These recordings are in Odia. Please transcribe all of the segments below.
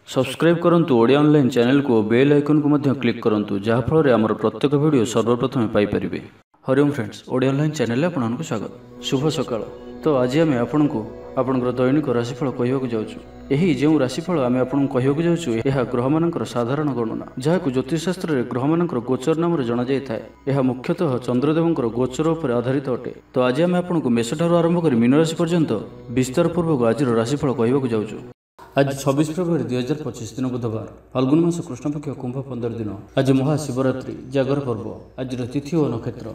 सब्सक्राइब करंतु ओडिया ऑनलाइन चैनल को बेल आइकन को मध्य क्लिक करंतु जहाँ फल आमर प्रत्येक वीडियो सर्वप्रथम Piper. Hariom friends, Odia online channel आपको स्वागत। शुभ सकाळ। तो आज आम आपको आपंकर दैनिक राशिफल कहवाक जाऊँ। यही जो राशिफल आम आपको कहवाक जाऊँ यह ग्रह मानकर साधारण गणना जहाँ ज्योतिषशास्त्र में ग्रह मानकर गोचर नाम जना जाए। यह मुख्यतः चंद्रदेवंकर गोचर पर आधारित अटे। तो आज आम आपको मेष ठार आरंभ कर मीन राशि पर्यंत विस्तार पूर्वक आज राशिफल कहवाक जाऊँ। आज 26 फेब्रुआरी 2025 दिन बुधवार, फाल्गुन मास कृष्णपक्ष कुंभ 15 दिन। आज महाशिवरात्रि जागर पर्व। आज तिथि और नक्षत्र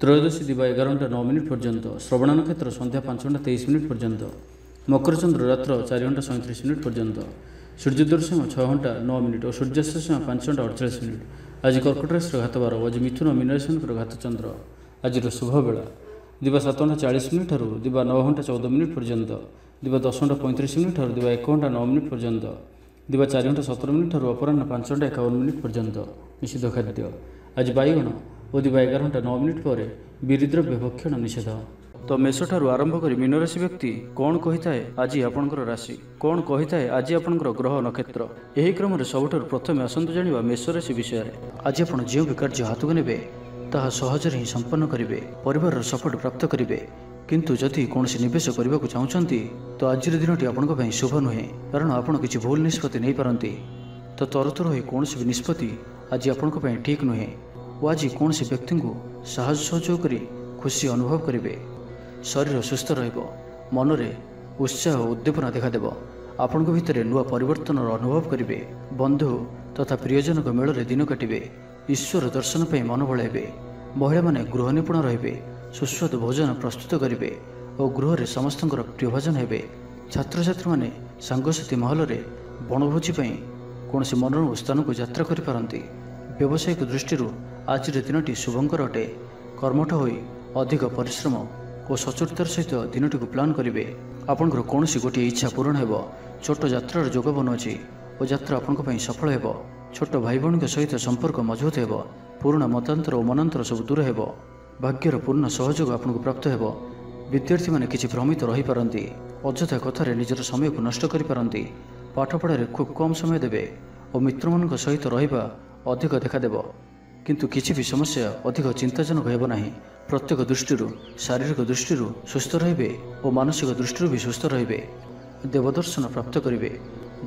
त्रयोदशी दिवा 11:09 पर्यंत, श्रवण नक्षत्र संध्या 5:23 पर्यंत, मकरचंद्र रात्र 4:37 पर्यंत, सूर्योदय 6:09 और सूर्यास्त 5:48। आज कर्कट राशि घात 12। आज मिथुन मीन राशि घात चंद्र। आज शुभ बेला दिवा 7:40 दिवा 9:14 पर्यंत, दिवा 10:35 दिवा 1:09 पर्यंत, दिवा 4:17 अपराह्न 5:51 पर्यंत। निषिद्ध खाद्य आज बैगण और दिवा 11:09 पर बीरिद्रव्य भक्षण निषेध। तो मेष ठारू आरंभ कर मीन राशि व्यक्ति कौन कही थाए आज आपंकर राशि, कौन कही थाए आज आपंकर ग्रह नक्षत्र। यही क्रम में सबुठार प्रथम आसतु जानिबा मेष राशि विषय। आज आप जो भी कार्य हाथ को नेबे ताहा सहज ही संपन्न करेंगे, परिवार सपोर्ट प्राप्त करेंगे। किंतु जदि कौन निवेश करने को चाहते तो आज दिन आपण शुभ नुहे, कारण आपड़ किसी भूल निष्पत्ति नहीं पारती। तो तरतर हो कौन भी निष्पत्ति आज आपण ठीक नुहे। और आज कौन व्यक्ति को साहस सहयोग कर खुशी अनुभव करेंगे। शरीर सुस्थ मन में उत्साह और उद्दीपना देखादेव। आपण भितर नुआ परिवर्तन अनुभव करेंगे। बंधु तथा प्रियजन मेल दिन काटे। ईश्वर दर्शन पर मन बढ़ाइबे। महिला माने गृह निपुण रे, सुस्वादु भोजन प्रस्तुत करेंगे और गृह में समस्त प्रियभाजन हे। छात्र छात्री माने सांगसाथी महल में बनभोजी कौन मनोरम स्थान को यात्रा करें। व्यावसायिक दृष्टि आज दिन शुभंकर अटे। कर्मठ हो अधिक परिश्रम और सचोटतार सहित दिन को प्लां करेंगे। आपंकर कौन गोटे इच्छा पूरण हो। छोट यात्रार जोग बनुची और यात्रा आपण सफल हो। छोट भाई भौणी सहित संपर्क मजबूत हो। पुराणा मतांतर और मनांतर सब दूर हो। भाग्यर पूर्ण सहयोग आपको प्राप्त हो। विद्यार्थी माने किछि भ्रमित रही पारंती। अଯଥା कथार निजर समय को नष्ट करि पारंती। पाठपढ़ारे खूब कम समय देवे और मित्र मान सहित रहिबा अधिक देखादेव। किंतु किछि भी समस्या अधिक चिंताजनक हेब नाही। प्रत्येक दृष्टि शारीरिक दृष्टि सुस्थ रहिबे और मानसिक दृष्टि भी सुस्थ रहिबे। देवदर्शन प्राप्त करेंगे।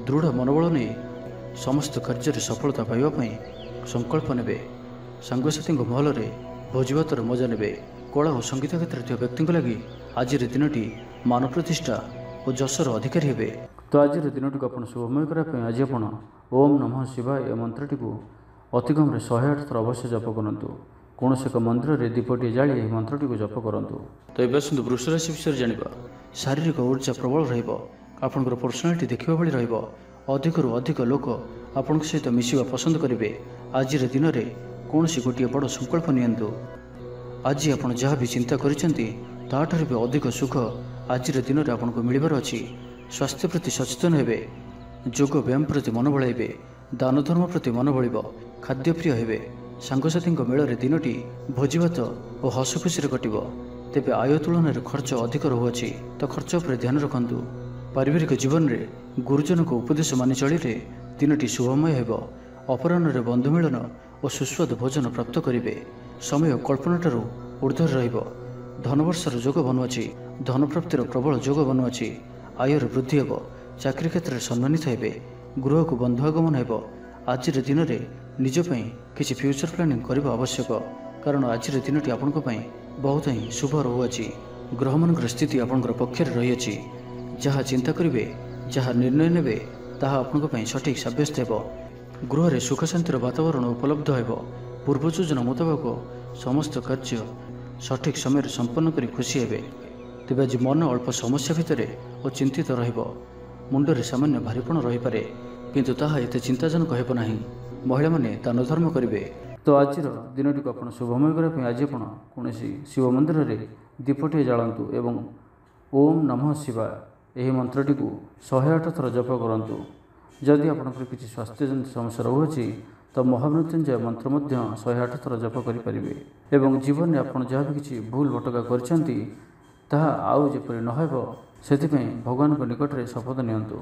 दृढ़ मनोबल नहीं समस्त कार्य सफलता पाइबा संकल्प नेबे। सांगसाथी महल में भोजीभातर मजा ने। कला और संगीत क्षेत्र व्यक्ति लगी आज दिनटी मान प्रतिष्ठा और जशर अधिकारी हे। तो आज दिन को आप शुभमय करने आज आप ओम नमः शिवाय मंत्रटी को अतिकम 108 थर अवश्य जप करूँ। कौन एक मंदिर में दीपटी जाली मंत्रटी को जप करूँ। तो ये आसतु वृष राशि विषय जाना। शारीरिक ऊर्जा प्रबल रहा। पर्सनालीटी देखा भाई रहा। अधिक अधिक लोक आपण सहित मिसवा पसंद करेंगे। आज दिन में कौन गोटे बड़ संकल्प नियंतु। आज आप जहाँ भी चिंता करिसेंती ताठार भी अधिक सुख आज दिन में आपको मिलबार अच्छी। स्वास्थ्य प्रति सचेतन हेबे। योग व्यायाम प्रति मन बढ़ाइबे। दान धर्म प्रति मन बढ़। खाद्यप्रिय हेबे। सांगसाथी मेल में दिनटी भोजीभात और हस खुशी कटिब। तेबे आय तुलन में खर्च अधिक रहुअछि, तो खर्च पर ध्यान रखंतु। पारिवारिक जीवन में गुरुजन को उपदेश मानि चलिले दिनटी शुभमय हेब। अपराह्न में बंधु मिलन और सुस्वादु भोजन प्राप्त करेंगे। समय कल्पनाठार ऊर्ध्वर रहिब। धनवर्षर जोग बनुअछि। धन प्राप्तिर प्रबल जोग बनुअछि। आयर वृद्धि हेब। चाकरी क्षेत्र में सम्मानित हेबे। गृह को बंधु आगमन हेब। आज दिन में निजपाई किसी फ्यूचर प्लानिंग करने आवश्यक, कारण आज दिनटी आपण बहुत ही शुभ रहुअछि। ग्रह मान स्थिति आपंकर पक्षर रही। जहाँ चिंता करेंगे, जहाँ निर्णय नेबे ताहा आपण सठिक सब्यस्त हेब। गृह में सुख शांतिर वातावरण उपलब्ध हो। पूर्व योजना मुताबक समस्त कार्य सठिक समय संपन्न कर खुशी हे। तेज आज मन अल्प समस्या भितर और चिंतित रुंडे सामान्य भारीपण रही पारे, किंतु ताहा एते चिंताजनक हेब नाही। महिला माने दान धर्म करेंगे। तो आज दिनटी को आप शुभमय करने आज आप कौन शिव मंदिर में दीपटे जालतु एवं ओम नमः शिवाय यही मंत्रटी को 108 थर जप करूँ। जदि आपंकर किसी स्वास्थ्य जनित समस्या रहुअछि तो महामृत्युंजय मंत्र 108 थर जप करेंगे। एवं जीवन में आप जहाँ भी किसी भूल भटका करते आउ जपरी नहेब से भगवान निकट में शपथ नियंतु।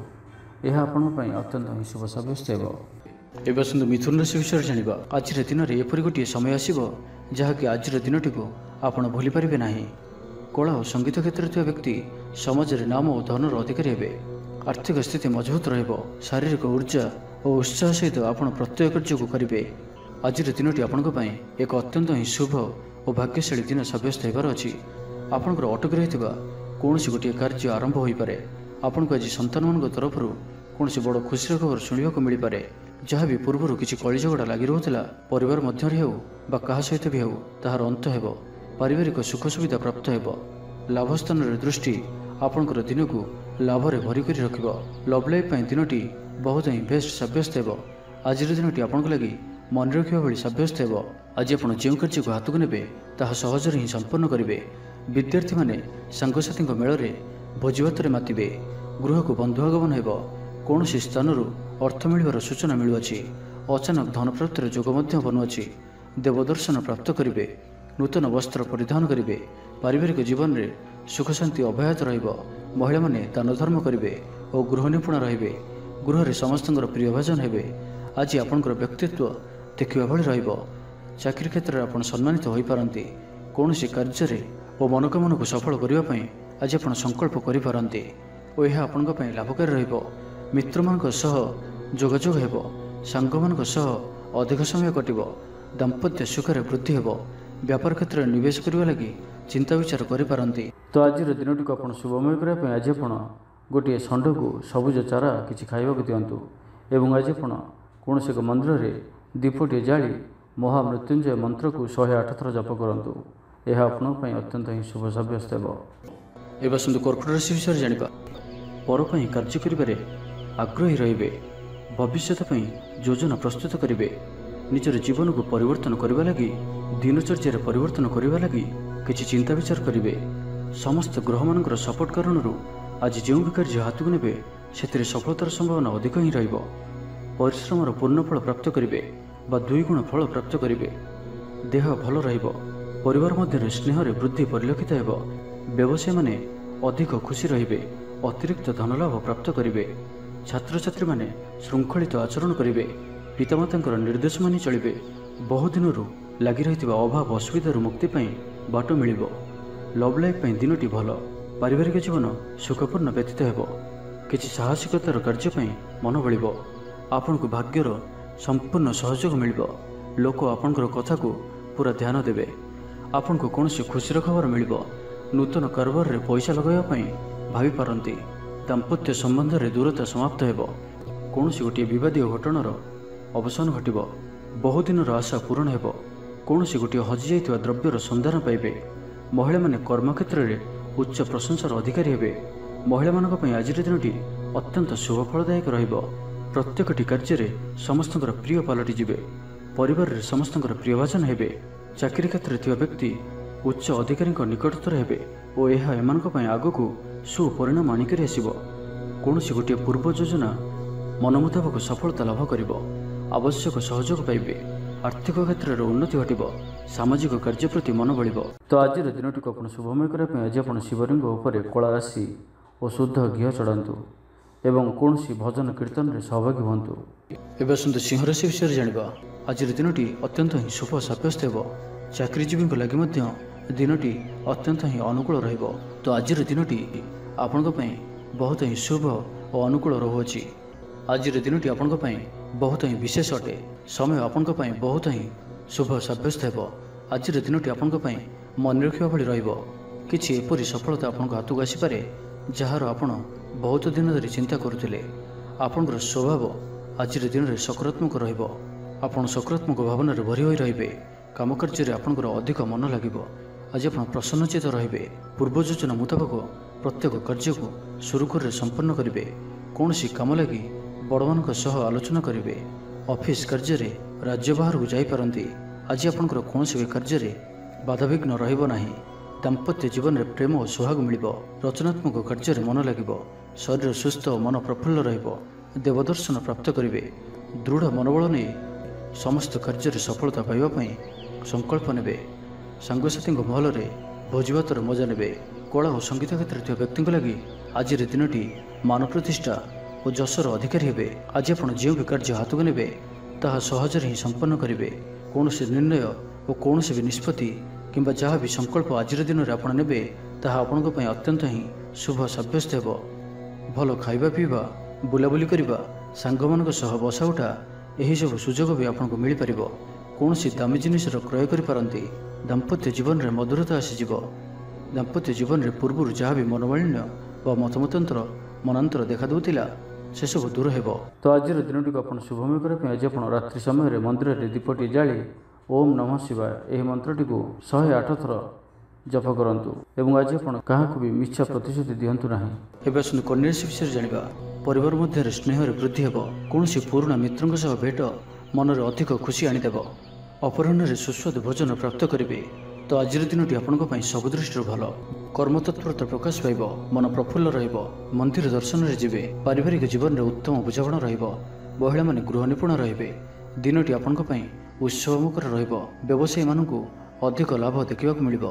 ଏହା ଆପଣଙ୍କ ପାଇଁ ଅତ୍ୟନ୍ତ ହିଁ ଶୁଭ ସାବ୍ୟସ୍ତ ହେବ। ଏବେ ଆସନ୍ତୁ ମିଥୁନ ରାଶି ବିଷୟରେ ଜାଣିବା। ଆଜିର ଦିନରେ ଏପରି ଗୋଟିଏ ସମୟ ଆସିବ ଯାହାକି ଆଜିର ଦିନଟିକୁ ଆପଣ ଭୁଲି ପାରିବେ ନାହିଁ। କଳା ଓ ସଙ୍ଗୀତ କ୍ଷେତ୍ରରେ ଥିବା ବ୍ୟକ୍ତି ସମାଜରେ ନାମ ଓ ଧନର ଅଧିକାରୀ ହେବେ। ଆର୍ଥିକ ସ୍ଥିତି ମଜବୁତ ରହିବ। ଶାରୀରିକ ଉର୍ଜା ଓ ଉତ୍ସାହ ସହିତ ଆପଣ ପ୍ରତ୍ୟେକ କାର୍ଯ୍ୟକୁ କରିବେ। ଆଜିର ଦିନଟି ଆପଣଙ୍କ ପାଇଁ ଏକ ଅତ୍ୟନ୍ତ ହିଁ ଶୁଭ ଓ ଭାଗ୍ୟଶାଳୀ ଦିନ ସାବ୍ୟସ୍ତ ହେବାର ଅଛି। ଆପଣଙ୍କର ଅଟକି ରହିଥିବା କୌଣସି ଗୋଟିଏ କାର୍ଯ୍ୟ ଆରମ୍ଭ ହୋଇପାରେ। ଆପଣଙ୍କୁ ଆଜି ସନ୍ତାନମାନଙ୍କ ତରଫରୁ କୌଣସି ବଡ଼ ଖୁସିର ଖବର ଶୁଣିବାକୁ ମିଳିପାରେ। ଯାହା ବି ପୂର୍ବରୁ କିଛି କଳିଝଗଡ଼ା ଲାଗି ରହୁଥିଲା, ପରିବାର ମଧ୍ୟରେ ହେଉ ବା କାହା ସହିତ ବି ହେଉ, ତାହାର ଅନ୍ତ ହେବ। ପାରିବାରିକ ସୁଖ ସୁବିଧା ପ୍ରାପ୍ତ ହେବ। ଲାଭ ସ୍ଥାନରେ ଦୃଷ୍ଟି ଆପଣଙ୍କର ଦିନକୁ ଲାଭରେ ଭରି କରି ରଖିବ। ଲଭ୍ ଲାଇଫ୍ ପାଇଁ ଦିନଟି ବହୁତ ହିଁ ବେଷ୍ଟ ସାବ୍ୟସ୍ତ ହେବ। ଆଜିର ଦିନଟି ଆପଣଙ୍କ ଲାଗି ମନେ ରଖିବା ଭଳି ସାବ୍ୟସ୍ତ ହେବ। ଆଜି ଆପଣ ଯେଉଁ କାର୍ଯ୍ୟକୁ ହାତକୁ ନେବେ ତାହା ସହଜରେ ହିଁ ସମ୍ପନ୍ନ କରିବେ। ବିଦ୍ୟାର୍ଥୀମାନେ ସାଙ୍ଗସାଥୀଙ୍କ ମେଳରେ ଭୋଜିଭାତରେ ମାତିବେ। ଗୃହକୁ ବନ୍ଧୁ ଆଗମନ ହେବ। କୌଣସି ସ୍ଥାନରୁ ଅର୍ଥ ମିଳିବାର ସୂଚନା ମିଳୁଅଛି। ଅଚାନକ ଧନପ୍ରାପ୍ତିର ଯୋଗ ମଧ୍ୟ ବନୁଅଛି। ଦେବଦର୍ଶନ ପ୍ରାପ୍ତ କରିବେ। ନୂତନ ବସ୍ତ୍ର ପରିଧାନ କରିବେ। ପାରିବାରିକ ଜୀବନରେ ସୁଖ ଶାନ୍ତି ଅବ୍ୟାହତ ରହିବ। ମହିଳାମାନେ ଦାନ ଧର୍ମ କରିବେ ଓ ଗୃହ ନିପୁଣ ରହିବେ। ଗୃହରେ ସମସ୍ତଙ୍କର ପ୍ରିୟ ଭାଜନ ହେବେ। ଆଜି ଆପଣଙ୍କର ବ୍ୟକ୍ତିତ୍ୱ ଦେଖିବା ଭଳି ରହିବ। ଚାକିରି କ୍ଷେତ୍ରରେ ଆପଣ ସମ୍ମାନିତ ହୋଇପାରନ୍ତି। କୌଣସି କାର୍ଯ୍ୟରେ ଓ ମନୋକାମନାକୁ ସଫଳ କରିବା ପାଇଁ ଆଜି ଆପଣ ସଂକଳ୍ପ କରିପାରନ୍ତି ଓ ଏହା ଆପଣଙ୍କ ପାଇଁ ଲାଭକାରୀ ରହିବ। ମିତ୍ରମାନଙ୍କ ସହ ଯୋଗାଯୋଗ ହେବ। ସାଙ୍ଗମାନଙ୍କ ସହ ଅଧିକ ସମୟ କଟିବ। ଦାମ୍ପତ୍ୟ ସୁଖରେ ବୃଦ୍ଧି ହେବ। ବ୍ୟାପାର କ୍ଷେତ୍ରରେ ନିବେଶ କରିବା ଲାଗି ଚିନ୍ତା ବିଚାର କରିପାରନ୍ତି। ତ ଆଜିର ଦିନଟିକୁ ଆପଣ ଶୁଭମୟ କରିବା ପାଇଁ ଆଜି ଆପଣ ଗୋଟିଏ ଷଣ୍ଢକୁ ସବୁଜ ଚାରା କିଛି ଖାଇବାକୁ ଦିଅନ୍ତୁ ଏବଂ ଆଜି ଆପଣ କୌଣସି ଏକ ମନ୍ଦିରରେ ଦୀପଟିଏ ଜାଳି ମହାମୃତ୍ୟୁଞ୍ଜୟ ମନ୍ତ୍ରକୁ 108 ଥର ଜପ କରନ୍ତୁ। ଏହା ଆପଣଙ୍କ ପାଇଁ ଅତ୍ୟନ୍ତ ହିଁ ଶୁଭ ସାବ୍ୟସ୍ତ ହେବ। ଏବେ ଆସନ୍ତୁ କର୍କଟ ରାଶି ବିଷୟରେ ଜାଣିବା। ପର ପାଇଁ କାର୍ଯ୍ୟ କରିବାରେ ଆଗ୍ରହୀ ରହିବେ। ଭବିଷ୍ୟତ ପାଇଁ ଯୋଜନା ପ୍ରସ୍ତୁତ କରିବେ। ନିଜର ଜୀବନକୁ ପରିବର୍ତ୍ତନ କରିବା ଲାଗି, ଦିନଚର୍ଯ୍ୟାରେ ପରିବର୍ତ୍ତନ କରିବା ଲାଗି କିଛି ଚିନ୍ତା ବିଚାର କରିବେ। ସମସ୍ତ ଗ୍ରହମାନଙ୍କର ସପୋର୍ଟ କାରଣରୁ ଆଜି ଯେଉଁ ବି କାର୍ଯ୍ୟ ହାତକୁ ନେବେ ସେଥିରେ ସଫଳତାର ସମ୍ଭାବନା ଅଧିକ ହିଁ ରହିବ। ପରିଶ୍ରମର ପୂର୍ଣ୍ଣ ଫଳ ପ୍ରାପ୍ତ କରିବେ ବା 2 ଗୁଣ ଫଳ ପ୍ରାପ୍ତ କରିବେ। ଦେହ ଭଲ ରହିବ। ପରିବାର ମଧ୍ୟରେ ସ୍ନେହରେ ବୃଦ୍ଧି ପରିଲକ୍ଷିତ ହେବ। ବ୍ୟବସାୟୀମାନେ ଅଧିକ ଖୁସି ରହିବେ। ଅତିରିକ୍ତ ଧନଲାଭ ପ୍ରାପ୍ତ କରିବେ। ଛାତ୍ରଛାତ୍ରୀମାନେ ଶୃଙ୍ଖଳିତ ଆଚରଣ କରିବେ। ପିତାମାତାଙ୍କର ନିର୍ଦ୍ଦେଶ ମାନି ଚଳିବେ। ବହୁଦିନରୁ ଲାଗି ରହିଥିବା ଅଭାବ ଅସୁବିଧାରୁ ମୁକ୍ତି ପାଇଁ ବାଟ ମିଳିବ। ଲଭ୍ ଲାଇଫ୍ ପାଇଁ ଦିନଟି ଭଲ। ପାରିବାରିକ ଜୀବନ ସୁଖପୂର୍ଣ୍ଣ ବ୍ୟତୀତ ହେବ। କିଛି ସାହସିକତାର କାର୍ଯ୍ୟ ପାଇଁ ମନ ବଳିବ। ଆପଣଙ୍କୁ ଭାଗ୍ୟର ସମ୍ପୂର୍ଣ୍ଣ ସହଯୋଗ ମିଳିବ। ଲୋକ ଆପଣଙ୍କର କଥାକୁ ପୁରା ଧ୍ୟାନ ଦେବେ। ଆପଣଙ୍କୁ କୌଣସି ଖୁସିର ଖବର ମିଳିବ। ନୂତନ କାରବାରରେ ପଇସା ଲଗାଇବା ପାଇଁ ଭାବିପାରନ୍ତି। ଦାମ୍ପତ୍ୟ ସମ୍ବନ୍ଧରେ ଦୂରତା ସମାପ୍ତ ହେବ। କୌଣସି ଗୋଟିଏ ବିବାଦୀୟ ଘଟଣାର ଅବସାନ ଘଟିବ। ବହୁଦିନର ଆଶା ପୂରଣ ହେବ। କୌଣସି ଗୋଟିଏ ହଜିଯାଇଥିବା ଦ୍ରବ୍ୟର ସନ୍ଧାନ ପାଇବେ। ମହିଳାମାନେ କର୍ମକ୍ଷେତ୍ରରେ ଉଚ୍ଚ ପ୍ରଶଂସାର ଅଧିକାରୀ ହେବେ। ମହିଳାମାନଙ୍କ ପାଇଁ ଆଜିର ଦିନଟି ଅତ୍ୟନ୍ତ ଶୁଭଫଳଦାୟକ ରହିବ। ପ୍ରତ୍ୟେକଟି କାର୍ଯ୍ୟରେ ସମସ୍ତଙ୍କର ପ୍ରିୟ ପାଲଟିଯିବେ। ପରିବାରରେ ସମସ୍ତଙ୍କର ପ୍ରିୟଭାଜନ ହେବେ। ଚାକିରି କ୍ଷେତ୍ରରେ ଥିବା ବ୍ୟକ୍ତି ଉଚ୍ଚ ଅଧିକାରୀଙ୍କ ନିକଟତର ହେବେ ଓ ଏହା ଏମାନଙ୍କ ପାଇଁ ଆଗକୁ ସୁପରିଣାମ ଆଣିକରି ଆସିବ। କୌଣସି ଗୋଟିଏ ପୂର୍ବ ଯୋଜନା ମନ ମୁତାବକ ସଫଳତା ଲାଭ କରିବ। ଆବଶ୍ୟକ ସହଯୋଗ ପାଇବେ। ଆର୍ଥିକ କ୍ଷେତ୍ରରେ ଉନ୍ନତି ଘଟିବ। ସାମାଜିକ କାର୍ଯ୍ୟ ପ୍ରତି ମନ ବଳିବ। ତ ଆଜିର ଦିନଟିକୁ ଆପଣ ଶୁଭମୟ କରିବା ପାଇଁ ଆଜି ଆପଣ ଶିବଲିଙ୍ଗ ଉପରେ କଳା ରାଶି ଓ ଶୁଦ୍ଧ ଘିଅ ଚଢ଼ାନ୍ତୁ ଏବଂ କୌଣସି ଭଜନ କୀର୍ତ୍ତନରେ ସହଭାଗୀ ହୁଅନ୍ତୁ। ଏବେ ଆସନ୍ତୁ ସିଂହ ରାଶି ବିଷୟରେ ଜାଣିବା। ଆଜିର ଦିନଟି ଅତ୍ୟନ୍ତ ହିଁ ଶୁଭ ସାବ୍ୟସ୍ତ ହେବ। ଚାକିରିଜୀବୀଙ୍କ ଲାଗି ମଧ୍ୟ ଦିନଟି ଅତ୍ୟନ୍ତ ହିଁ ଅନୁକୂଳ ରହିବ। ତ ଆଜିର ଦିନଟି ଆପଣଙ୍କ ପାଇଁ ବହୁତ ହିଁ ଶୁଭ ଓ ଅନୁକୂଳ ରହୁଅଛି। ଆଜିର ଦିନଟି ଆପଣଙ୍କ ପାଇଁ ବହୁତ ହିଁ ବିଶେଷ ଅଟେ। ସମୟ ଆପଣଙ୍କ ପାଇଁ ବହୁତ ହିଁ ଶୁଭ ସାବ୍ୟସ୍ତ ହେବ। ଆଜିର ଦିନଟି ଆପଣଙ୍କ ପାଇଁ ମନେ ରଖିବା ଭଳି ରହିବ। କିଛି ଏପରି ସଫଳତା ଆପଣଙ୍କ ହାତକୁ ଆସିପାରେ ଯାହାର ଆପଣ ବହୁତ ଦିନ ଧରି ଚିନ୍ତା କରୁଥିଲେ। ଆପଣଙ୍କର ସ୍ୱଭାବ ଆଜିର ଦିନରେ ସକାରାତ୍ମକ ରହିବ। ଆପଣ ସକାରାତ୍ମକ ଭାବନାରେ ଭରି ହୋଇ ରହିବେ। କାମ କାର୍ଯ୍ୟରେ ଆପଣଙ୍କର ଅଧିକ ମନ ଲାଗିବ। ଆଜି ଆପଣ ପ୍ରସନ୍ନଚିତ ରହିବେ। ପୂର୍ବ ଯୋଜନା ମୁତାବକ ପ୍ରତ୍ୟେକ କାର୍ଯ୍ୟକୁ ସୁରୁଖୁରୁରେ ସମ୍ପନ୍ନ କରିବେ। କୌଣସି କାମ ଲାଗି ବଡ଼ମାନଙ୍କ ସହ ଆଲୋଚନା କରିବେ। ଅଫିସ କାର୍ଯ୍ୟରେ ରାଜ୍ୟ ବାହାରକୁ ଯାଇପାରନ୍ତି। ଆଜି ଆପଣଙ୍କର କୌଣସି ବି କାର୍ଯ୍ୟରେ ବାଧାବିଘ୍ନ ରହିବ ନାହିଁ। ଦାମ୍ପତ୍ୟ ଜୀବନରେ ପ୍ରେମ ଓ ସୁହାଗ ମିଳିବ। ରଚନାତ୍ମକ କାର୍ଯ୍ୟରେ ମନ ଲାଗିବ। ଶରୀର ସୁସ୍ଥ ଓ ମନ ପ୍ରଫୁଲ୍ଲ ରହିବ। ଦେବଦର୍ଶନ ପ୍ରାପ୍ତ କରିବେ। ଦୃଢ଼ ମନୋବଳ ନେଇ ସମସ୍ତ କାର୍ଯ୍ୟରେ ସଫଳତା ପାଇବା ପାଇଁ ସଂକଳ୍ପ ନେବେ। ସାଙ୍ଗସାଥୀଙ୍କ ମହଲରେ ଭୋଜିଭାତର ମଜା ନେବେ। କଳା ଓ ସଙ୍ଗୀତ କ୍ଷେତ୍ରରେ ଥିବା ବ୍ୟକ୍ତିଙ୍କ ଲାଗି ଆଜିର ଦିନଟି ମାନ ପ୍ରତିଷ୍ଠା ଓ ଯଶର ଅଧିକାରୀ ହେବେ। ଆଜି ଆପଣ ଯେଉଁ ବି କାର୍ଯ୍ୟ ହାତକୁ ନେବେ ତାହା ସହଜରେ ହିଁ ସମ୍ପନ୍ନ କରିବେ। କୌଣସି ନିର୍ଣ୍ଣୟ ଓ କୌଣସି ବି ନିଷ୍ପତ୍ତି କିମ୍ବା ଯାହା ବି ସଂକଳ୍ପ ଆଜିର ଦିନରେ ଆପଣ ନେବେ ତାହା ଆପଣଙ୍କ ପାଇଁ ଅତ୍ୟନ୍ତ ହିଁ ଶୁଭ ସାବ୍ୟସ୍ତ ହେବ। ଭଲ ଖାଇବା ପିଇବା, ବୁଲାବୁଲି କରିବା, ସାଙ୍ଗମାନଙ୍କ ସହ ବସା ଉଠା ଏହିସବୁ ସୁଯୋଗ ବି ଆପଣଙ୍କୁ ମିଳିପାରିବ। କୌଣସି ଦାମୀ ଜିନିଷର କ୍ରୟ କରିପାରନ୍ତି। ଦାମ୍ପତ୍ୟ ଜୀବନରେ ମଧୁରତା ଆସିଯିବ। ଦାମ୍ପତ୍ୟ ଜୀବନରେ ପୂର୍ବରୁ ଯାହା ବି ମନୋମାଳିନ୍ୟ ବା ମନାନ୍ତର ଦେଖା ଦେଉଥିଲା ସେସବୁ ଦୂର ହେବ। ତ ଆଜିର ଦିନଟିକୁ ଆପଣ ଶୁଭମୟ କରିବା ପାଇଁ ଆଜି ଆପଣ ରାତ୍ରି ସମୟରେ ମନ୍ଦିରରେ ଦୀପଟି ଜାଳି ଓମ୍ ନମଃ ଶିବାୟ ଏହି ମନ୍ତ୍ରଟିକୁ 108 ଥର ଜପ କରନ୍ତୁ ଏବଂ ଆଜି ଆପଣ କାହାକୁ ବି ମିଥ୍ୟା ପ୍ରତିଶ୍ରୁତି ଦିଅନ୍ତୁ ନାହିଁ। ଏବେ ଆସନ୍ତୁ କନ୍ୟା ରାଶି ବିଷୟରେ ଜାଣିବା। ପରିବାର ମଧ୍ୟରେ ସ୍ନେହରେ ବୃଦ୍ଧି ହେବ। କୌଣସି ପୁରୁଣା ମିତ୍ରଙ୍କ ସହ ଭେଟ ମନରେ ଅଧିକ ଖୁସି ଆଣିଦେବ। ଅପରାହ୍ନରେ ସୁସ୍ୱାଦୁ ଭୋଜନ ପ୍ରାପ୍ତ କରିବେ। ତ ଆଜିର ଦିନଟି ଆପଣଙ୍କ ପାଇଁ ସବୁ ଦୃଷ୍ଟିରୁ ଭଲ। କର୍ମତତ୍ପରତା ପ୍ରକାଶ ପାଇବ। ମନ ପ୍ରଫୁଲ୍ଲ ରହିବ। ମନ୍ଦିର ଦର୍ଶନରେ ଯିବେ। ପାରିବାରିକ ଜୀବନରେ ଉତ୍ତମ ବୁଝାମଣା ରହିବ। ମହିଳାମାନେ ଗୃହ ନିପୁଣ ରହିବେ। ଦିନଟି ଆପଣଙ୍କ ପାଇଁ ଉତ୍ସବମୁଖର ରହିବ। ବ୍ୟବସାୟୀମାନଙ୍କୁ ଅଧିକ ଲାଭ ଦେଖିବାକୁ ମିଳିବ।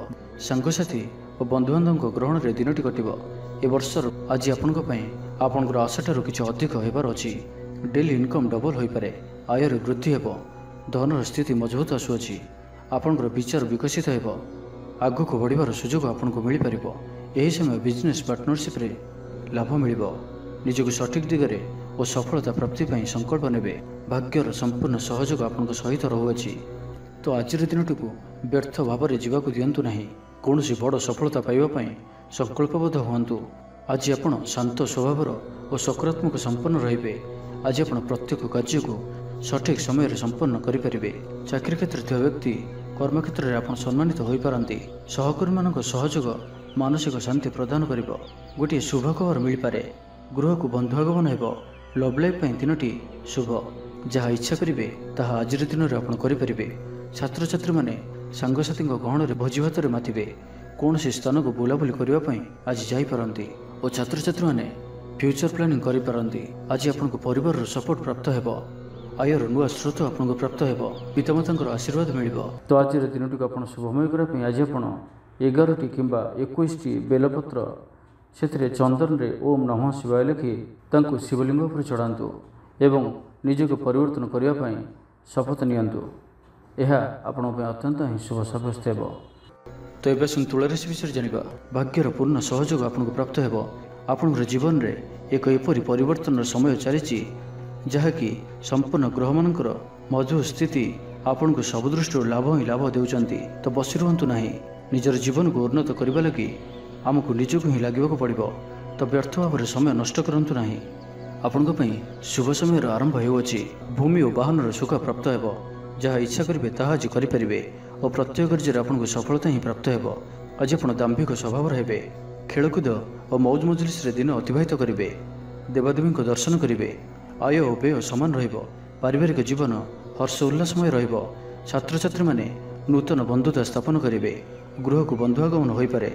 ସାଙ୍ଗସାଥି ଓ ବନ୍ଧୁବାନ୍ଧବଙ୍କ ଗ୍ରହଣରେ ଦିନଟି କଟିବ। ଏ ବର୍ଷର ଆଜି ଆପଣଙ୍କ ପାଇଁ ଆପଣଙ୍କର ଆଶାଠାରୁ କିଛି ଅଧିକ ହେବାର ଅଛି। ଡେଲି ଇନକମ୍ ଡବଲ ହୋଇପାରେ। ଆୟରେ ବୃଦ୍ଧି ହେବ। ଧନର ସ୍ଥିତି ମଜବୁତ ଆସୁଅଛି। ଆପଣଙ୍କର ବିଚାର ବିକଶିତ ହେବ। ଆଗକୁ ବଢ଼ିବାର ସୁଯୋଗ ଆପଣଙ୍କୁ ମିଳିପାରିବ। ଏହି ସମୟ ବିଜନେସ୍ ପାର୍ଟନରସିପ୍ରେ ଲାଭ ମିଳିବ। ନିଜକୁ ସଠିକ୍ ଦିଗରେ ଓ ସଫଳତା ପ୍ରାପ୍ତି ପାଇଁ ସଂକଳ୍ପ ନେବେ। ଭାଗ୍ୟର ସମ୍ପୂର୍ଣ୍ଣ ସହଯୋଗ ଆପଣଙ୍କ ସହିତ ରହୁଅଛି। ତ ଆଜିର ଦିନଟିକୁ ବ୍ୟର୍ଥ ଭାବରେ ଯିବାକୁ ଦିଅନ୍ତୁ ନାହିଁ। କୌଣସି ବଡ଼ ସଫଳତା ପାଇବା ପାଇଁ ସଂକଳ୍ପବଦ୍ଧ ହୁଅନ୍ତୁ। ଆଜି ଆପଣ ଶାନ୍ତ ସ୍ୱଭାବର ଓ ସକାରାତ୍ମକ ସମ୍ପନ୍ନ ରହିବେ। ଆଜି ଆପଣ ପ୍ରତ୍ୟେକ କାର୍ଯ୍ୟକୁ ସଠିକ୍ ସମୟରେ ସମ୍ପନ୍ନ କରିପାରିବେ। ଚାକିରି କ୍ଷେତ୍ରରେ ଥିବା ବ୍ୟକ୍ତି କର୍ମକ୍ଷେତ୍ରରେ ଆପଣ ସମ୍ମାନିତ ହୋଇପାରନ୍ତି। ସହକର୍ମୀମାନଙ୍କ ସହଯୋଗ ମାନସିକ ଶାନ୍ତି ପ୍ରଦାନ କରିବ। ଗୋଟିଏ ଶୁଭ ଖବର ମିଳିପାରେ। ଗୃହକୁ ବନ୍ଧୁ ଆଗମନ ହେବ। ଲଭ୍ ଲାଇଫ୍ ପାଇଁ ଦିନଟି ଶୁଭ। ଯାହା ଇଚ୍ଛା କରିବେ ତାହା ଆଜିର ଦିନରେ ଆପଣ କରିପାରିବେ। ଛାତ୍ରଛାତ୍ରୀମାନେ ସାଙ୍ଗସାଥୀଙ୍କ ଗହଣରେ ଭୋଜି ଭାତରେ ମାତିବେ। କୌଣସି ସ୍ଥାନକୁ ବୁଲାବୁଲି କରିବା ପାଇଁ ଆଜି ଯାଇପାରନ୍ତି ଓ ଛାତ୍ରଛାତ୍ରୀମାନେ ଫ୍ୟୁଚର ପ୍ଲାନିଂ କରିପାରନ୍ତି। ଆଜି ଆପଣଙ୍କୁ ପରିବାରର ସପୋର୍ଟ ପ୍ରାପ୍ତ ହେବ। ଆୟର ନୂଆ ସ୍ରୋତ ଆପଣଙ୍କୁ ପ୍ରାପ୍ତ ହେବ। ପିତାମାତାଙ୍କର ଆଶୀର୍ବାଦ ମିଳିବ। ତ ଆଜିର ଦିନଟିକୁ ଆପଣ ଶୁଭମୟ କରିବା ପାଇଁ ଆଜି ଆପଣ 11ଟି କିମ୍ବା 21ଟି ବେଲପତ୍ର ସେଥିରେ ଚନ୍ଦନରେ ଓମ୍ ନମଃ ଶିବାୟ ଲେଖି ତାଙ୍କୁ ଶିବଲିଙ୍ଗ ଉପରେ ଚଢ଼ାନ୍ତୁ ଏବଂ ନିଜକୁ ପରିବର୍ତ୍ତନ କରିବା ପାଇଁ ଶପଥ ନିଅନ୍ତୁ। ଏହା ଆପଣଙ୍କ ପାଇଁ ଅତ୍ୟନ୍ତ ହିଁ ଶୁଭ ସାବ୍ୟସ୍ତ ହେବ। ତ ଏବେ ଆସନ୍ତୁ ତୁଳା ରାଶି ବିଷୟରେ ଜାଣିବା। ଭାଗ୍ୟର ପୂର୍ଣ୍ଣ ସହଯୋଗ ଆପଣଙ୍କୁ ପ୍ରାପ୍ତ ହେବ। ଆପଣଙ୍କର ଜୀବନରେ ଏକ ଏପରି ପରିବର୍ତ୍ତନର ସମୟ ଚାଲିଛି ଯାହାକି ସମ୍ପୂର୍ଣ୍ଣ ଗ୍ରହମାନଙ୍କର ମଜବୁତ ସ୍ଥିତି ଆପଣଙ୍କୁ ସବୁ ଦୃଷ୍ଟିରୁ ଲାଭ ହିଁ ଲାଭ ଦେଉଛନ୍ତି। ତ ବସି ରୁହନ୍ତୁ ନାହିଁ। ନିଜର ଜୀବନକୁ ଉନ୍ନତ କରିବା ଲାଗି ଆମକୁ ନିଜକୁ ହିଁ ଲାଗିବାକୁ ପଡ଼ିବ। ତ ବ୍ୟର୍ଥ ଭାବରେ ସମୟ ନଷ୍ଟ କରନ୍ତୁ ନାହିଁ। ଆପଣଙ୍କ ପାଇଁ ଶୁଭ ସମୟର ଆରମ୍ଭ ହେଉଅଛି। ଭୂମି ଓ ବାହନର ସୁଖ ପ୍ରାପ୍ତ ହେବ। ଯାହା ଇଚ୍ଛା କରିବେ ତାହା ଆଜି କରିପାରିବେ ଓ ପ୍ରତ୍ୟେକ କାର୍ଯ୍ୟରେ ଆପଣଙ୍କୁ ସଫଳତା ହିଁ ପ୍ରାପ୍ତ ହେବ। ଆଜି ଆପଣ ଦାମ୍ଭିକ ସ୍ୱଭାବର ହେବେ। ଖେଳକୁଦ ଓ ମୌଜ ମଜଲିସରେ ଦିନ ଅତିବାହିତ କରିବେ। ଦେବାଦେବୀଙ୍କ ଦର୍ଶନ କରିବେ। ଆୟ ଓ ବ୍ୟୟ ସମାନ ରହିବ। ପାରିବାରିକ ଜୀବନ ହର୍ଷ ଉଲ୍ଲାସମୟ ରହିବ। ଛାତ୍ରଛାତ୍ରୀମାନେ ନୂତନ ବନ୍ଧୁତା ସ୍ଥାପନ କରିବେ। ଗୃହକୁ ବନ୍ଧୁ ଆଗମନ ହୋଇପାରେ।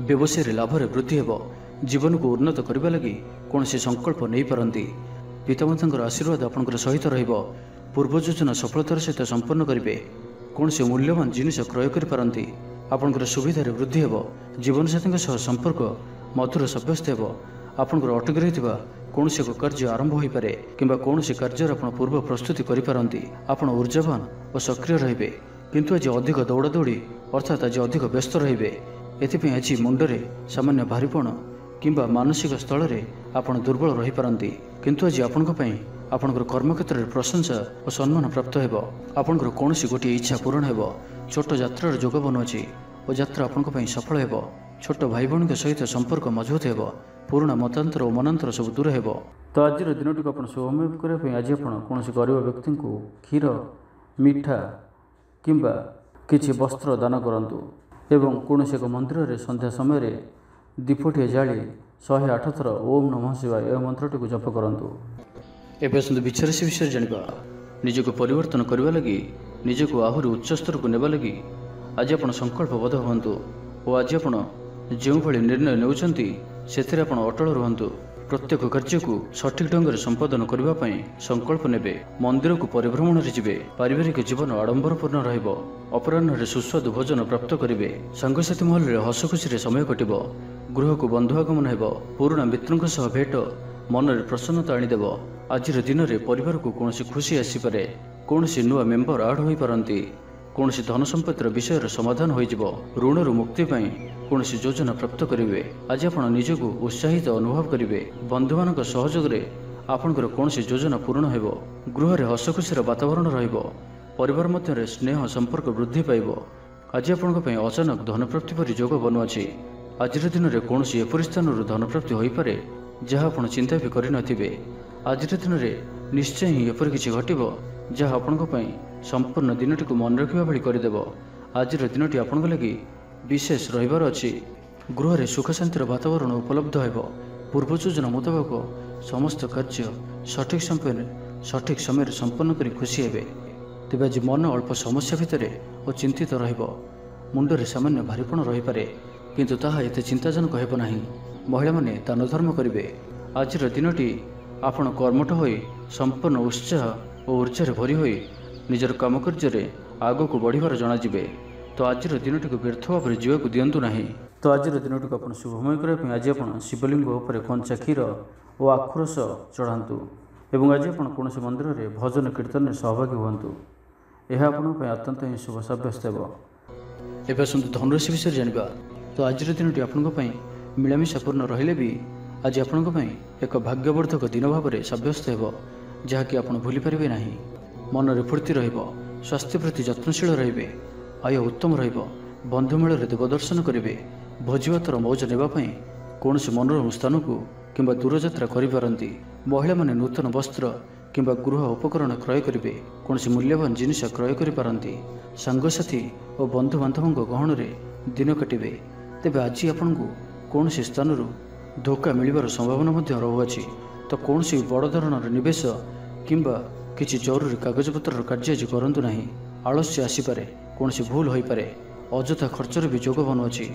ବ୍ୟବସାୟରେ ଲାଭରେ ବୃଦ୍ଧି ହେବ। ଜୀବନକୁ ଉନ୍ନତ କରିବା ଲାଗି କୌଣସି ସଂକଳ୍ପ ନେଇପାରନ୍ତି। ପିତାମାତାଙ୍କର ଆଶୀର୍ବାଦ ଆପଣଙ୍କର ସହିତ ରହିବ। ପୂର୍ବ ଯୋଜନା ସଫଳତାର ସହିତ ସମ୍ପନ୍ନ କରିବେ। କୌଣସି ମୂଲ୍ୟବାନ ଜିନିଷ କ୍ରୟ କରିପାରନ୍ତି। ଆପଣଙ୍କର ସୁବିଧାରେ ବୃଦ୍ଧି ହେବ। ଜୀବନସାଥୀଙ୍କ ସହ ସମ୍ପର୍କ ମଧୁର ସାବ୍ୟସ୍ତ ହେବ। ଆପଣଙ୍କର ଅଟକି ରହିଥିବା କୌଣସି ଏକ କାର୍ଯ୍ୟ ଆରମ୍ଭ ହୋଇପାରେ କିମ୍ବା କୌଣସି କାର୍ଯ୍ୟର ଆପଣ ପୂର୍ବ ପ୍ରସ୍ତୁତି କରିପାରନ୍ତି। ଆପଣ ଉର୍ଜାବାନ ଓ ସକ୍ରିୟ ରହିବେ। କିନ୍ତୁ ଆଜି ଅଧିକ ଦୌଡ଼ାଦୌଡ଼ି ଅର୍ଥାତ୍ ଆଜି ଅଧିକ ବ୍ୟସ୍ତ ରହିବେ। ଏଥିପାଇଁ ଆଜି ମୁଣ୍ଡରେ ସାମାନ୍ୟ ଭାରିପଣ କିମ୍ବା ମାନସିକ ସ୍ଥଳରେ ଆପଣ ଦୁର୍ବଳ ରହିପାରନ୍ତି। କିନ୍ତୁ ଆଜି ଆପଣଙ୍କ ପାଇଁ ଆପଣଙ୍କର କର୍ମକ୍ଷେତ୍ରରେ ପ୍ରଶଂସା ଓ ସମ୍ମାନ ପ୍ରାପ୍ତ ହେବ। ଆପଣଙ୍କର କୌଣସି ଗୋଟିଏ ଇଚ୍ଛା ପୂରଣ ହେବ। ଛୋଟ ଯାତ୍ରାର ଯୋଗ ବନୁଅଛି ଓ ଯାତ୍ରା ଆପଣଙ୍କ ପାଇଁ ସଫଳ ହେବ। ଛୋଟ ଭାଇ ଭଉଣୀଙ୍କ ସହିତ ସମ୍ପର୍କ ମଜବୁତ ହେବ। ପୁରୁଣା ମତାନ୍ତର ଓ ମନାନ୍ତର ସବୁ ଦୂର ହେବ। ତ ଆଜିର ଦିନଟିକୁ ଆପଣ ଶୁଭମୟ କରିବା ପାଇଁ ଆଜି ଆପଣ କୌଣସି ଗରିବ ବ୍ୟକ୍ତିଙ୍କୁ କ୍ଷୀର, ମିଠା କିମ୍ବା କିଛି ବସ୍ତ୍ର ଦାନ କରନ୍ତୁ ଏବଂ କୌଣସି ଏକ ମନ୍ଦିରରେ ସନ୍ଧ୍ୟା ସମୟରେ ଦୀପଟିଏ ଜାଳି 108 ଥର ଓମ୍ ନମଃ ଶିବାୟ ଏ ମନ୍ତ୍ରଟିକୁ ଜପ କରନ୍ତୁ। ଏବେ ଆସନ୍ତୁ ବିଚାର ରାଶି ବିଷୟରେ ଜାଣିବା। ନିଜକୁ ପରିବର୍ତ୍ତନ କରିବା ଲାଗି, ନିଜକୁ ଆହୁରି ଉଚ୍ଚ ସ୍ତରକୁ ନେବା ଲାଗି ଆଜି ଆପଣ ସଂକଳ୍ପବଦ୍ଧ ହୁଅନ୍ତୁ ଓ ଆଜି ଆପଣ ଯେଉଁଭଳି ନିର୍ଣ୍ଣୟ ନେଉଛନ୍ତି ସେଥିରେ ଆପଣ ଅଟଳ ରୁହନ୍ତୁ। ପ୍ରତ୍ୟେକ କାର୍ଯ୍ୟକୁ ସଠିକ୍ ଢଙ୍ଗରେ ସମ୍ପାଦନ କରିବା ପାଇଁ ସଂକଳ୍ପ ନେବେ। ମନ୍ଦିରକୁ ପରିଭ୍ରମଣରେ ଯିବେ। ପାରିବାରିକ ଜୀବନ ଆଡ଼ମ୍ବରପୂର୍ଣ୍ଣ ରହିବ। ଅପରାହ୍ନରେ ସୁସ୍ୱାଦୁ ଭୋଜନ ପ୍ରାପ୍ତ କରିବେ। ସାଙ୍ଗସାଥୀ ମହଲରେ ହସ ଖୁସିରେ ସମୟ କଟିବ। ଗୃହକୁ ବନ୍ଧୁ ଆଗମନ ହେବ। ପୁରୁଣା ମିତ୍ରଙ୍କ ସହ ଭେଟ ମନରେ ପ୍ରସନ୍ନତା ଆଣିଦେବ। ଆଜିର ଦିନରେ ପରିବାରକୁ କୌଣସି ଖୁସି ଆସିପାରେ, କୌଣସି ନୂଆ ମେମ୍ବର ଆଡ୍ ହୋଇପାରନ୍ତି, କୌଣସି ଧନ ସମ୍ପତ୍ତିର ବିଷୟର ସମାଧାନ ହୋଇଯିବ, ଋଣରୁ ମୁକ୍ତି ପାଇଁ କୌଣସି ଯୋଜନା ପ୍ରାପ୍ତ କରିବେ। ଆଜି ଆପଣ ନିଜକୁ ଉତ୍ସାହିତ ଅନୁଭବ କରିବେ। ବନ୍ଧୁମାନଙ୍କ ସହଯୋଗରେ ଆପଣଙ୍କର କୌଣସି ଯୋଜନା ପୂରଣ ହେବ। ଗୃହରେ ହସଖୁସିର ବାତାବରଣ ରହିବ। ପରିବାର ମଧ୍ୟରେ ସ୍ନେହ ସମ୍ପର୍କ ବୃଦ୍ଧି ପାଇବ। ଆଜି ଆପଣଙ୍କ ପାଇଁ ଅଚାନକ ଧନପ୍ରାପ୍ତି ପରି ଯୋଗ ବନୁଅଛି। ଆଜିର ଦିନରେ କୌଣସି ଏପରି ସ୍ଥାନରୁ ଧନପ୍ରାପ୍ତି ହୋଇପାରେ ଯାହା ଆପଣ ଚିନ୍ତା ବି କରିନଥିବେ। ଆଜିର ଦିନରେ ନିଶ୍ଚୟ ହିଁ ଏପରି କିଛି ଘଟିବ ଯାହା ଆପଣଙ୍କ ପାଇଁ ସମ୍ପୂର୍ଣ୍ଣ ଦିନଟିକୁ ମନେ ରଖିବା ଭଳି କରିଦେବ। ଆଜିର ଦିନଟି ଆପଣଙ୍କ ଲାଗି ବିଶେଷ ରହିବାର ଅଛି। ଗୃହରେ ସୁଖ ଶାନ୍ତିର ବାତାବରଣ ଉପଲବ୍ଧ ହେବ। ପୂର୍ବ ଯୋଜନା ମୁତାବକ ସମସ୍ତ କାର୍ଯ୍ୟ ସଠିକ୍ ସମୟରେ ସମ୍ପନ୍ନ କରି ଖୁସି ହେବେ। ତେବେ ଆଜି ମନ ଅଳ୍ପ ସମସ୍ୟା ଭିତରେ ଓ ଚିନ୍ତିତ ରହିବ। ମୁଣ୍ଡରେ ସାମାନ୍ୟ ଭାରିପଣ ରହିପାରେ, କିନ୍ତୁ ତାହା ଏତେ ଚିନ୍ତାଜନକ ହେବ ନାହିଁ। ମହିଳାମାନେ ଦାନ ଧର୍ମ କରିବେ। ଆଜିର ଦିନଟି ଆପଣ କର୍ମଠ ହୋଇ ସମ୍ପୂର୍ଣ୍ଣ ଉତ୍ସାହ ଓ ଉର୍ଜାରେ ଭରି ହୋଇ ନିଜର କାମକାର୍ଯ୍ୟରେ ଆଗକୁ ବଢ଼ିବାର ଜଣାଯିବେ। ତ ଆଜିର ଦିନଟିକୁ ବ୍ୟର୍ଥ ଭାବରେ ଯିବାକୁ ଦିଅନ୍ତୁ ନାହିଁ। ତ ଆଜିର ଦିନଟିକୁ ଆପଣ ଶୁଭମୟ କରିବା ପାଇଁ ଆଜି ଆପଣ ଶିବଲିଙ୍ଗ ଉପରେ କଞ୍ଚା କ୍ଷୀର ଓ ଆଖୁ ରସ ଚଢ଼ାନ୍ତୁ ଏବଂ ଆଜି ଆପଣ କୌଣସି ମନ୍ଦିରରେ ଭଜନ କୀର୍ତ୍ତନରେ ସହଭାଗୀ ହୁଅନ୍ତୁ। ଏହା ଆପଣଙ୍କ ପାଇଁ ଅତ୍ୟନ୍ତ ହିଁ ଶୁଭ ସାବ୍ୟସ୍ତ ହେବ। ଏବେ ଆସନ୍ତୁ ଧନୁରାଶି ବିଷୟରେ ଜାଣିବା। ତ ଆଜିର ଦିନଟି ଆପଣଙ୍କ ପାଇଁ ମିଳାମିଶାପୂର୍ଣ୍ଣ ରହିଲେ ବି ଆଜି ଆପଣଙ୍କ ପାଇଁ ଏକ ଭାଗ୍ୟବର୍ଦ୍ଧକ ଦିନ ଭାବରେ ସାବ୍ୟସ୍ତ ହେବ, ଯାହାକି ଆପଣ ଭୁଲିପାରିବେ ନାହିଁ। ମନରେ ଫୁର୍ତ୍ତି ରହିବ। ସ୍ୱାସ୍ଥ୍ୟ ପ୍ରତି ଯତ୍ନଶୀଳ ରହିବେ। ଆୟ ଉତ୍ତମ ରହିବ। ବନ୍ଧୁମେଳରେ ଦେବଦର୍ଶନ କରିବେ। ଭୋଜିଭାତର ମୌଜ ନେବା ପାଇଁ କୌଣସି ମନୋରମ ସ୍ଥାନକୁ କିମ୍ବା ଦୂରଯାତ୍ରା କରିପାରନ୍ତି। ମହିଳାମାନେ ନୂତନ ବସ୍ତ୍ର କିମ୍ବା ଗୃହ ଉପକରଣ କ୍ରୟ କରିବେ। କୌଣସି ମୂଲ୍ୟବାନ ଜିନିଷ କ୍ରୟ କରିପାରନ୍ତି। ସାଙ୍ଗସାଥୀ ଓ ବନ୍ଧୁବାନ୍ଧବଙ୍କ ଗହଣରେ ଦିନ କାଟିବେ। ତେବେ ଆଜି ଆପଣଙ୍କୁ କୌଣସି ସ୍ଥାନରୁ ଧୋକା ମିଳିବାର ସମ୍ଭାବନା ମଧ୍ୟ ରହୁଅଛି। ତ କୌଣସି ବଡ଼ ଧରଣର ନିବେଶ କିମ୍ବା କିଛି ଜରୁରୀ କାଗଜପତ୍ରର କାର୍ଯ୍ୟ ଆଜି କରନ୍ତୁ ନାହିଁ। ଆଳସ୍ୟ ଆସିପାରେ, କୌଣସି ଭୁଲ ହୋଇପାରେ, ଅଯଥା ଖର୍ଚ୍ଚରେ ବି ଯୋଗ ବନୁଅଛି।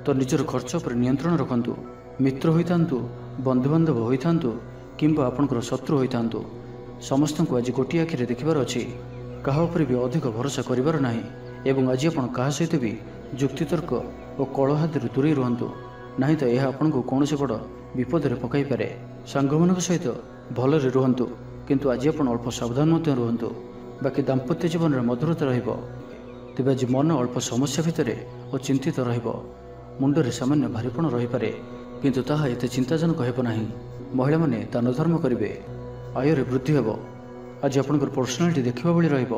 ତ ନିଜର ଖର୍ଚ୍ଚ ଉପରେ ନିୟନ୍ତ୍ରଣ ରଖନ୍ତୁ। ମିତ୍ର ହୋଇଥାନ୍ତୁ, ବନ୍ଧୁବାନ୍ଧବ ହୋଇଥାନ୍ତୁ କିମ୍ବା ଆପଣଙ୍କର ଶତ୍ରୁ ହୋଇଥାନ୍ତୁ, ସମସ୍ତଙ୍କୁ ଆଜି ଗୋଟିଏ ଆଖିରେ ଦେଖିବାର ଅଛି। କାହା ଉପରେ ବି ଅଧିକ ଭରସା କରିବାର ନାହିଁ ଏବଂ ଆଜି ଆପଣ କାହା ସହିତ ବି ଯୁକ୍ତିତର୍କ ଓ କଳହାଦରୁ ଦୂରେଇ ରୁହନ୍ତୁ, ନାହିଁ ତ ଏହା ଆପଣଙ୍କୁ କୌଣସି ବଡ଼ ବିପଦରେ ପକାଇପାରେ। ସାଙ୍ଗମାନଙ୍କ ସହିତ ଭଲରେ ରୁହନ୍ତୁ, କିନ୍ତୁ ଆଜି ଆପଣ ଅଳ୍ପ ସାବଧାନ ମଧ୍ୟ ରୁହନ୍ତୁ। ବାକି ଦାମ୍ପତ୍ୟ ଜୀବନରେ ମଧୁରତା ରହିବ। ତେବେ ଆଜି ମନ ଅଳ୍ପ ସମସ୍ୟା ଭିତରେ ଓ ଚିନ୍ତିତ ରହିବ। ମୁଣ୍ଡରେ ସାମାନ୍ୟ ଭାରିପଣ ରହିପାରେ, କିନ୍ତୁ ତାହା ଏତେ ଚିନ୍ତାଜନକ ହେବ ନାହିଁ। ମହିଳାମାନେ ଦାନ ଧର୍ମ କରିବେ। ଆୟରେ ବୃଦ୍ଧି ହେବ। ଆଜି ଆପଣଙ୍କର ପର୍ସନାଲିଟି ଦେଖିବା ଭଳି ରହିବ।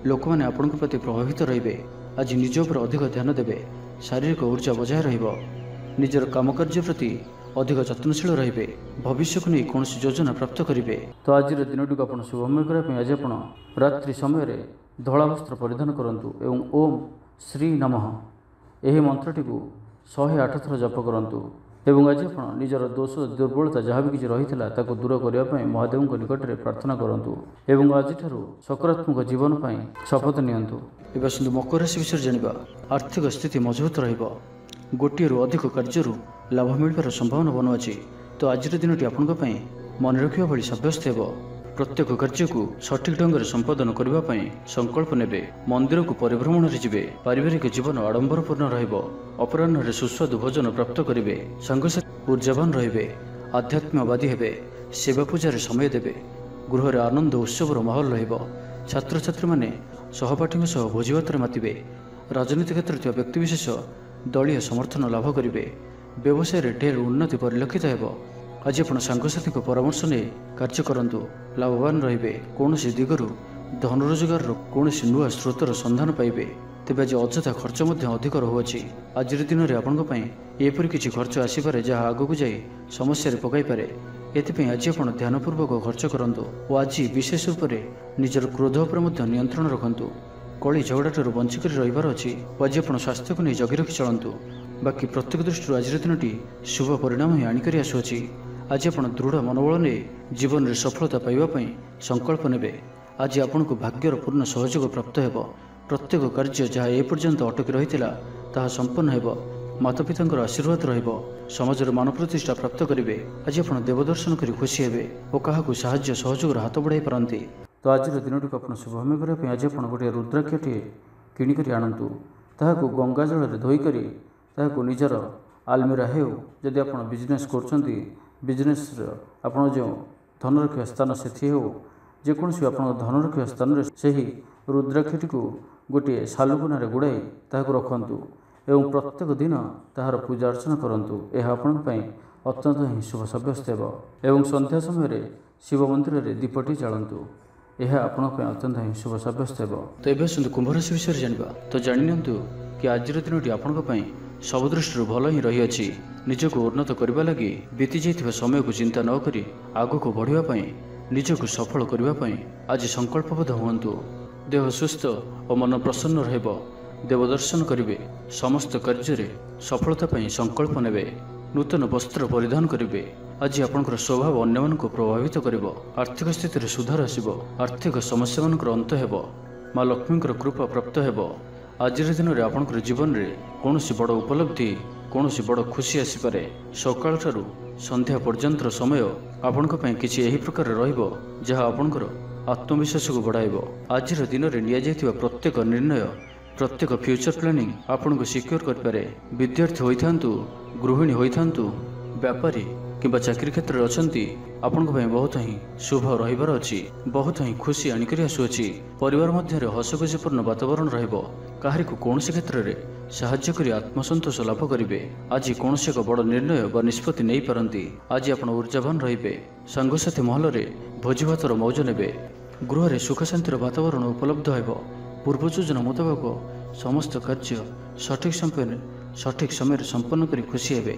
ଲୋକମାନେ ଆପଣଙ୍କ ପ୍ରତି ପ୍ରଭାବିତ ରହିବେ। ଆଜି ନିଜ ଉପରେ ଅଧିକ ଧ୍ୟାନ ଦେବେ। ଶାରୀରିକ ଉର୍ଜା ବଜାୟ ରହିବ। ନିଜର କାମକାର୍ଯ୍ୟ ପ୍ରତି ଅଧିକ ଯତ୍ନଶୀଳ ରହିବେ। ଭବିଷ୍ୟକୁ ନେଇ କୌଣସି ଯୋଜନା ପ୍ରାପ୍ତ କରିବେ। ତ ଆଜିର ଦିନଟିକୁ ଆପଣ ଶୁଭମୟ କରିବା ପାଇଁ ଆଜି ଆପଣ ରାତ୍ରି ସମୟରେ ଧଳା ବସ୍ତ୍ର ପରିଧାନ କରନ୍ତୁ ଏବଂ ଓମ୍ ଶ୍ରୀ ନମଃ ଏହି ମନ୍ତ୍ରଟିକୁ 108 ଥର ଜପ କରନ୍ତୁ ଏବଂ ଆଜି ଆପଣ ନିଜର ଦୋଷ ଦୁର୍ବଳତା ଯାହା ବି କିଛି ରହିଥିଲା ତାକୁ ଦୂର କରିବା ପାଇଁ ମହାଦେବଙ୍କ ନିକଟରେ ପ୍ରାର୍ଥନା କରନ୍ତୁ ଏବଂ ଆଜିଠାରୁ ସକାରାତ୍ମକ ଜୀବନ ପାଇଁ ଶପଥ ନିଅନ୍ତୁ। ଏବେ ଆସନ୍ତୁ ମକର ରାଶି ବିଷୟରେ ଜାଣିବା। ଆର୍ଥିକ ସ୍ଥିତି ମଜବୁତ ରହିବ। ଗୋଟିଏରୁ ଅଧିକ କାର୍ଯ୍ୟରୁ ଲାଭ ମିଳିବାର ସମ୍ଭାବନା ବନୁଅଛି। ତ ଆଜିର ଦିନଟି ଆପଣଙ୍କ ପାଇଁ ମନେ ରଖିବା ଭଳି ସାବ୍ୟସ୍ତ ହେବ। ପ୍ରତ୍ୟେକ କାର୍ଯ୍ୟକୁ ସଠିକ୍ ଢଙ୍ଗରେ ସମ୍ପାଦନ କରିବା ପାଇଁ ସଂକଳ୍ପ ନେବେ। ମନ୍ଦିରକୁ ପରିଭ୍ରମଣରେ ଯିବେ। ପାରିବାରିକ ଜୀବନ ଆଡମ୍ବରପୂର୍ଣ୍ଣ ରହିବ। ଅପରାହ୍ନରେ ସୁସ୍ୱାଦୁ ଭୋଜନ ପ୍ରାପ୍ତ କରିବେ। ସାଙ୍ଗସାଥୀ ଉର୍ଜାବାନ ରହିବେ। ଆଧ୍ୟାତ୍ମବାଦୀ ହେବେ। ସେବା ପୂଜାରେ ସମୟ ଦେବେ। ଗୃହରେ ଆନନ୍ଦ ଉତ୍ସବର ମାହୋଲ ରହିବ। ଛାତ୍ରଛାତ୍ରୀମାନେ ସହପାଠୀଙ୍କ ସହ ଭୋଜିଭାତରେ ମାତିବେ। ରାଜନୀତି କ୍ଷେତ୍ରରେ ଥିବା ବ୍ୟକ୍ତିବିଶେଷ ଦଳୀୟ ସମର୍ଥନ ଲାଭ କରିବେ। ବ୍ୟବସାୟରେ ଢେର ଉନ୍ନତି ପରିଲକ୍ଷିତ ହେବ। ଆଜି ଆପଣ ସାଙ୍ଗସାଥୀଙ୍କ ପରାମର୍ଶ ନେଇ କାର୍ଯ୍ୟ କରନ୍ତୁ। ଲାଭବାନ ରହିବେ। କୌଣସି ଦିଗରୁ ଧନ ରୋଜଗାରର କୌଣସି ନୂଆ ସ୍ରୋତର ସନ୍ଧାନ ପାଇବେ। ତେବେ ଆଜି ଅଯଥା ଖର୍ଚ୍ଚ ମଧ୍ୟ ଅଧିକ ରହୁଅଛି। ଆଜିର ଦିନରେ ଆପଣଙ୍କ ପାଇଁ ଏପରି କିଛି ଖର୍ଚ୍ଚ ଆସିପାରେ ଯାହା ଆଗକୁ ଯାଇ ସମସ୍ୟାରେ ପକାଇପାରେ। ଏଥିପାଇଁ ଆଜି ଆପଣ ଧ୍ୟାନପୂର୍ବକ ଖର୍ଚ୍ଚ କରନ୍ତୁ ଓ ଆଜି ବିଶେଷ ରୂପରେ ନିଜର କ୍ରୋଧ ଉପରେ ମଧ୍ୟ ନିୟନ୍ତ୍ରଣ ରଖନ୍ତୁ। କଳି ଝଗଡ଼ାଠାରୁ ବଞ୍ଚିକରି ରହିବାର ଅଛି ଓ ଆଜି ଆପଣ ସ୍ୱାସ୍ଥ୍ୟକୁ ନେଇ ଜଗି ରଖି ଚଳନ୍ତୁ। ବାକି ପ୍ରତ୍ୟେକ ଦୃଷ୍ଟିରୁ ଆଜିର ଦିନଟି ଶୁଭ ପରିଣାମ ହିଁ ଆଣିକରି ଆସୁଅଛି। ଆଜି ଆପଣ ଦୃଢ଼ ମନୋବଳ ନେଇ ଜୀବନରେ ସଫଳତା ପାଇବା ପାଇଁ ସଂକଳ୍ପ ନେବେ। ଆଜି ଆପଣଙ୍କୁ ଭାଗ୍ୟର ପୂର୍ଣ୍ଣ ସହଯୋଗ ପ୍ରାପ୍ତ ହେବ। ପ୍ରତ୍ୟେକ କାର୍ଯ୍ୟ ଯାହା ଏପର୍ଯ୍ୟନ୍ତ ଅଟକି ରହିଥିଲା ତାହା ସମ୍ପନ୍ନ ହେବ। ମାତାପିତାଙ୍କର ଆଶୀର୍ବାଦ ରହିବ। ସମାଜରେ ମାନ ପ୍ରତିଷ୍ଠା ପ୍ରାପ୍ତ କରିବେ। ଆଜି ଆପଣ ଦେବଦର୍ଶନ କରି ଖୁସି ହେବେ ଓ କାହାକୁ ସାହାଯ୍ୟ ସହଯୋଗର ହାତ ବଢ଼ାଇ ପାରନ୍ତି। ତ ଆଜିର ଦିନଟିକୁ ଆପଣ ଶୁଭମୟ କରିବା ପାଇଁ ଆଜି ଆପଣ ଗୋଟିଏ ରୁଦ୍ରାକ୍ଷଟିଏ କିଣିକରି ଆଣନ୍ତୁ। ତାହାକୁ ଗଙ୍ଗା ଜଳରେ ଧୋଇକରି ତାହାକୁ ନିଜର ଆଲମିରା ହେଉ, ଯଦି ଆପଣ ବିଜନେସ୍ କରୁଛନ୍ତି बिजनेस आपण जो धन रखा स्थान से हो जेकोसी आप धन रखा स्थान से ही रुद्राक्षटी को गोटे सालुकुना गुड़ाई ताकू रखु एवं प्रत्येक दिन ताहार पूजा अर्चना करूँ। यह आपण अत्यंत ही शुभ सब्यस्त एवं संध्या समय शिव मंदिर में दीपटी जालतु यह आपण अत्यंत ही शुभ सब्यस्त हो। तो ये आसतु कुंभ राशि विषय जाना तो जाणिनियंतु कि आज दिन आपण सब दृष्टि भल ही रही निजक उन्नत करने लगी बीती जाइथिबा समय को चिंता न करी आगु को बढ़ापी निजक सफल करने आज संकल्पबद्ध हुंतु। देह सुस्थ और मन प्रसन्न रहिबो देवदर्शन करेंगे समस्त कार्य सफलता संकल्प नेबे नूतन वस्त्र परिधान करेंगे। आज आपंकर स्वभाव अन्य मन को प्रभावित कर आर्थिक स्थिति में सुधार आसब आर्थिक समस्या मान अंत हो माँ लक्ष्मी कृपा प्राप्त हो। आज दिन में आपंकर जीवन में कौन बड़ उपलब्धि कौन बड़ खुशी आसीपे सकाल ठारू संध्या पर्यंत समय आपण किसी यही प्रकार रहा आपंकर आत्मविश्वास को बढ़ाइब। आज दिन में नि प्रत्येक निर्णय प्रत्येक फ्यूचर प्लानिंग आपन को सिक्योर करें। विद्यार्थी होइथांतु गृहिणी होइथांतु व्यापारी किंबा चाकरी क्षेत्र में अछंती आपन को बहुत ही शुभ रहिबार अछि बहुत ही खुशी आनिकरी आसुअछि परिवार मध्य हसखुशीपूर्ण वातावरण रहिबो काहारी को कौन से क्षेत्र में साहाय्य करी आत्मसंतोष लाभ करेंगे। आज कौन से एक बड़ निर्णय व निष्पत्ति नहीं पारती आज आप ऊर्जावान रे सांगसाथी महल में भोजी भातर मौज ने गृह में सुख शांतिर वातावरण उपलब्ध हो। पूर्व योजना मुताबक समस्त कार्य सठिक समय संपन्न कर खुशी हे।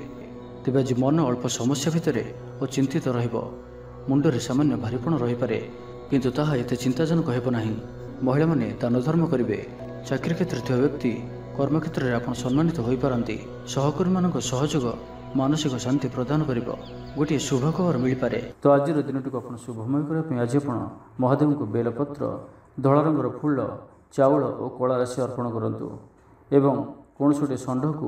तेज आज मन अल्प समस्या भितर और चिंतित रुंडे सामान्य भारीपण रहीपे किंतु ताहा एते चिंताजनक हेब नाही। महिला माने दान धर्म करेंगे चाकरी क्षेत्र में व्यक्ति कर्म क्षेत्र में आप सम्मानित हो पारती सहकर्मी मान सहयोग मानसिक शांति प्रदान कर गोटे शुभ खबर मिल पारे। तो आज दिन टी आप शुभमय करने आज आप महादेव को बेलपत्र धला रंगर फूल चाउल और कला राशि अर्पण करूँ एवं कौन गोटे षंढ को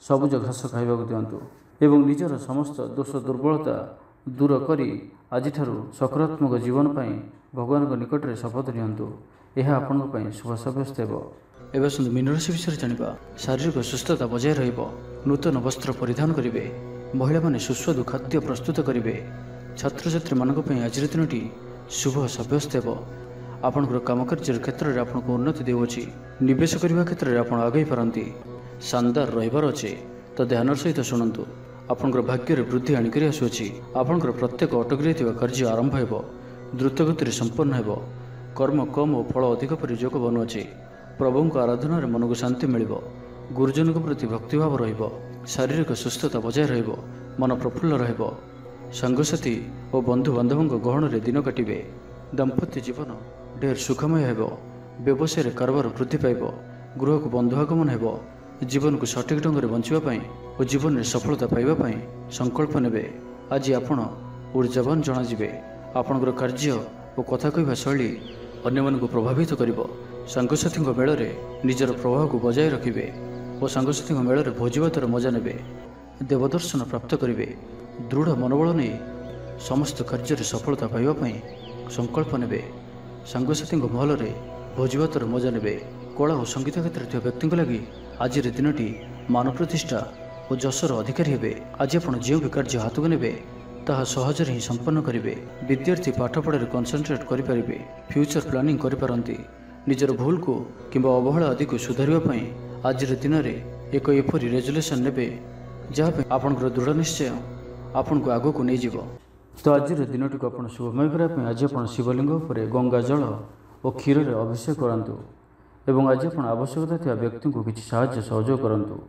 सबुज घास खाइबा दिंतु एवं निजर समस्त दोष दुर्बलता दूर करी आज सकारात्मक जीवन पाई भगवान निकट में शपथ नियंतु यह आपण शुभ सब्यस्त हो। एवं सुंदर मीन राशि विषय जाना शारीरिक सुस्थता बजाय रहिबो नूतन वस्त्र परिधान करेंगे महिला माने सुस्वादु खाद्य प्रस्तुत करेंगे छात्र छात्री मानी आज दिन शुभ सब्यस्त हो। आपंकर काम कार्य क्षेत्र में आपको उन्नति देउछि निवेश करने क्षेत्र में आप आगे पारती शानदार रहिबार अच्छे तो ध्यान सहित शुणु आपंकर भाग्य वृद्धि आनिकरी आसुअछि आपंकर प्रत्येक अटकी रही कार्य आरंभ हो द्रुत गति संपन्न हो कर्म कम और फल अधिक पर योग बनुअछि प्रभु आराधना मन को शांति मिल गुरुजन प्रति भक्तिभाव रहिबो शारीरिक सुस्थता बजाय रहिबो मन प्रफुल्ल रहिबो सांगसाथी और बंधु बांधवों गहन में दिन काटिबे दाम्पत्य जीवन ढेर सुखमय हो व्यवसाय कारोबार वृद्धि पाइब गृह को बंधु आगमन हो जीवन को सठिक ढंग से बंचापी और जीवन में सफलता पाइबापी संकल्प ने आज आपण ऊर्जावान जनाजे आपणकर कार्य और कथा कहवा शैली अन्य मन को प्रभावित कर सांगसाथी मेल में निजर प्रभाव को बजाय रखिए और सांगसाथी मेल में भोजीभातर मजा ने देवदर्शन प्राप्त करेंगे दृढ़ मनोबल नहीं समस्त कार्य सफलता पाइबापी संकल्प ने सांगसाथी महल में भोजीभातर मजा ने कला और संगीत क्षेत्र में व्यक्ति लगी आज दिनटी मान प्रतिष्ठा और जशर अधिकारी हे। आज आप जो भी कार्य हाथ को ने ताहा सहज ही संपन्न करेंगे विद्यार्थी पाठपढ़े कनसेंट्रेट करेंगे फ्यूचर प्लानिंग करें निजर भूल को किंबा अवहेला आदि को सुधारवाई आज दिन में एक एपरी रेजुलेसन ने जहाँ आपंकर दृढ़ निश्चय आपन को आगो को नहीं जीव। तो आज दिन टी आप शुभमय करने आज आप शिवलिंग पर गंगा जल और क्षीर अभिषेक करूँ एवं आज आप आवश्यकता व्यक्ति को किसी साहाय्य सहयोग करूँ।